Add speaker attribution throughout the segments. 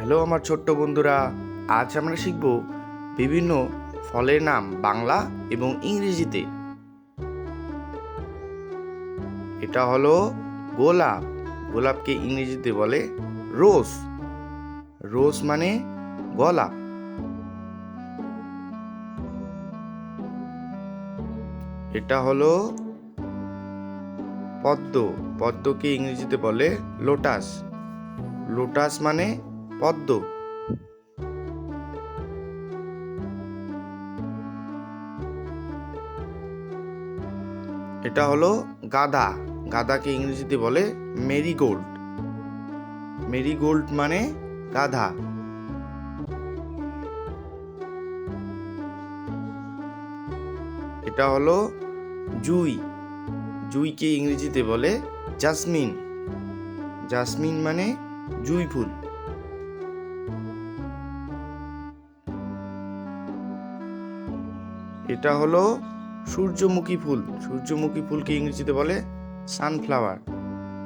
Speaker 1: Hello আমার ছোট্ট বন্ধুরা, আজ আমরা শিখব বিভিন্ন ফলের নাম বাংলা এবং ইংরেজিতে। এটা হলো গোলাপ। গোলাপকে ইংরেজিতে বলে রোজ। রোজ মানে গোলাপ। এটা হলো পদ্ম। পদ্মকে ইংরেজিতে বলে লোটাস। লোটাস মানে পদ্ম। এটা হলো গাঁদা। গাঁদাকে ইংরেজিতে বলে মেরিগোল্ড। মেরিগোল্ড মানে গাঁদা। এটা হলো জুঁই। জুঁইকে ইংরেজিতে বলে জাসমিন। জাসমিন মানে জুঁই ফুল। এটা হলো সূর্যমুখী ফুল। সূর্যমুখী ফুলকে ইংরেজিতে বলে সানফ্লাওয়ার।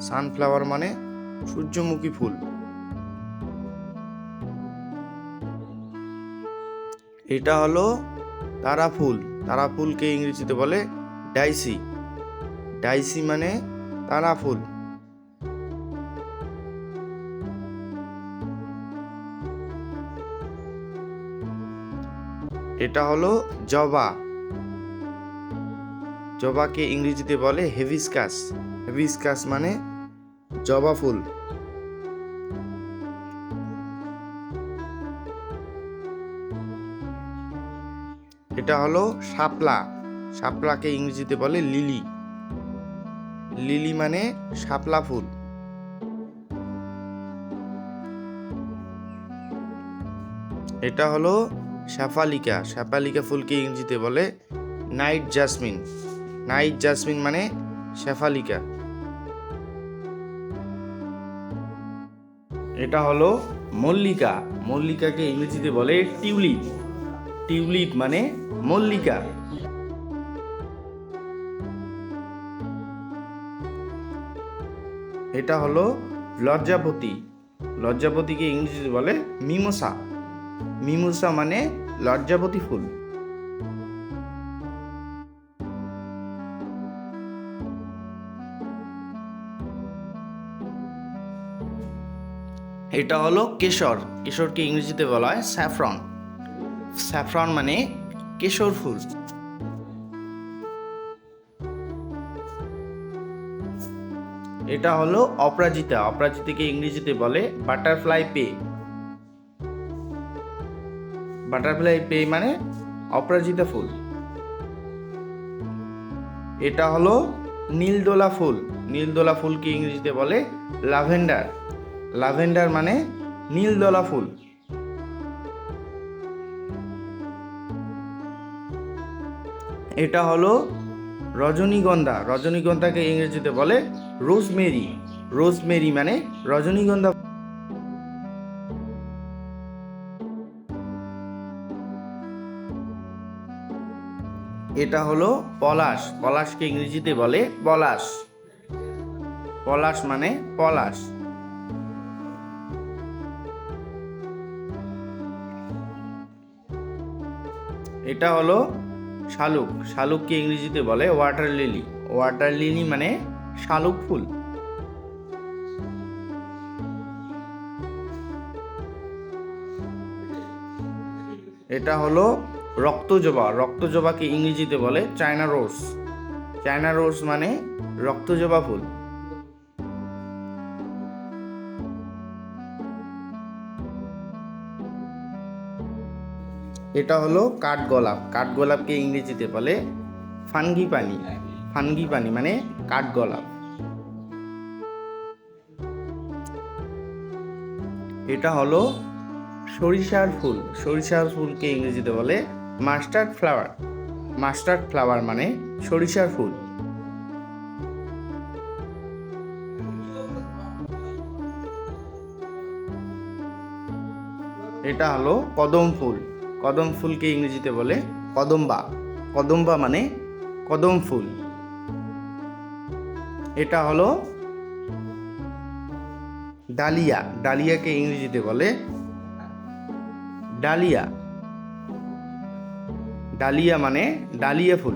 Speaker 1: সানফ্লাওয়ার মানে সূর্যমুখী ফুল। এটা হলো তারা ফুল। তারা ফুলকে ইংরেজিতে বলে ডাইসি। ডাইসি মানে তারা ফুল। এটা হলো জবা। জবাকে ইংরেজিতে বলে হেবিস্কাস। হেবিস্কাস মানে জবা ফুল। এটা হলো শাপলা। শাপলাকে ইংরেজিতে বলে লিলি। লিলি মানে শাপলা ফুল। এটা হলো শেফালিকা। শেফালিকা ফুলকে ইংরেজিতে বলে নাইট জাসমিন। নাইট জাসমিন মানে শেফালিকা। এটা হলো মল্লিকা। মল্লিকাকে ইংরেজিতে বলে টিউলিপ। টিউলিপ মানে মল্লিকা। এটা হলো লজ্জাপতি। লজ্জাপতিকে ইংরেজিতে বলে মিমোসা। মিমোসা মানে লজ্জাপতি ফুল। এটা হলো কেশর। কেশরকে ইংরেজিতে বলা হয় স্যাফরন। স্যাফরন মানে কেশর ফুল। এটা হলো অপরাজিতা। অপরাজিতাকে ইংরেজিতে বলে বাটারফ্লাই পে। বাটারফ্লাই পে মানে অপরাজিতা ফুল। এটা হলো নীলদোলা ফুল। নীলদোলা ফুলকে ইংরেজিতে বলে ল্যাভেন্ডার। ল্যাভেন্ডার মানে নীলদোলা ফুল। এটা হলো রজনীগন্ধা। রজনীগন্ধাকে ইংরেজিতে বলে রোজমেরি। রোজমেরি মানে রজনীগন্ধা। এটা হলো পলাশ। পলাশকে ইংরেজিতে বলে পলাশ। পলাশ মানে পলাশ। এটা হলো শালুক। শালুককে ইংরেজিতে বলে ওয়াটার লিলি। ওয়াটার লিলি মানে শালুক ফুল। এটা হলো রক্তজবা। রক্তজবাকে ইংরেজিতে বলে চায়না রোজ। চায়না রোজ মানে রক্তজবা ফুল। এটা হলো কাঠগোলাপ। কাঠগোলাপকে ইংরেজিতে বলে ফানগিপানি। ফানগিপানি মানে কাঠগোলাপ। এটা হলো সরিষার ফুল। সরিষার ফুলকে ইংরেজিতে বলে মাস্টার্ড ফ্লাওয়ার। মাস্টার্ড ফ্লাওয়ার মানে সরিষার ফুল। এটা হলো কদম ফুল। কদম ফুলকে ইংরেজিতে বলে কদম্বা। কদম্বা মানে কদম ফুল। এটা হলো ডালিয়া। ডালিয়াকে ইংরেজিতে বলে ডালিয়া, ডালিয়া মানে ডালিয়া ফুল।